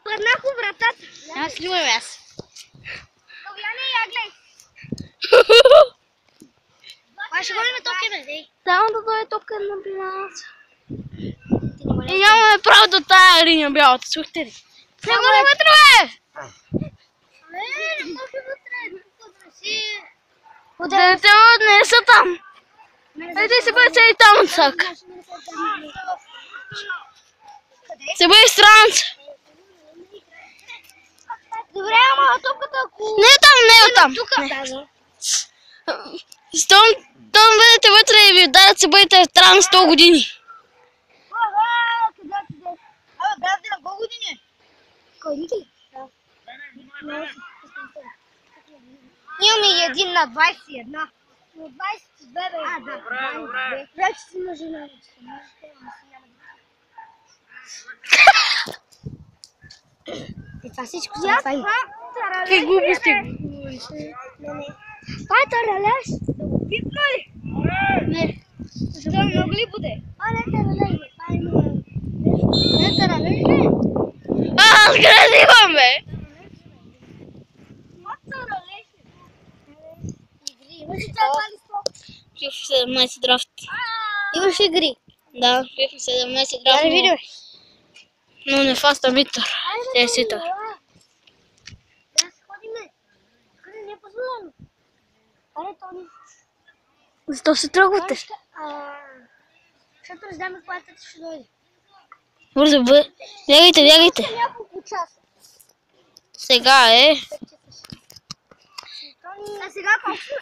Пърнах у вратата. Няма снимаме аз. Говяне я гледай. Това ще ходим тока, бе. Само да дойде тока при нас. И нямаме право до тая линия бялата, чухте ли? Няма ли вътре, бе! Не може вътре. Да те не са там. Айде се бъде цели там от сак. Се бъде странца. Добре, ама топката ако... Не е там, не е там. Щом бъдете вътре и ви ударят, се бъдете в транс 100 години. Къде? Абе, брат, на колко години? Кой, Ники? Да. Имаме един на 21. На 22, бе. А, да. Добре. Вече си на жена. И това всичко са това. Какви глупости. Това е таралеж. Да го пипна ли? Не. Защо много ли буде? Не таралеж. Не таралеж, бе. Аз къде имам, бе? Това таралеж. Игри. Имаш ли това листо? FIFA 17 драфт. Имаш игри. Да, FIFA 17 драфт. Да не видим. Но не фаста митър. Те е ситър. Да се ходиме. Къде не е позволено? Аре, Тони. Защо се тръгвате? Защото не знаем когато ще дойде. Бързо, бягайте, бягайте. Няколко часа. Сега е. А сега колко са?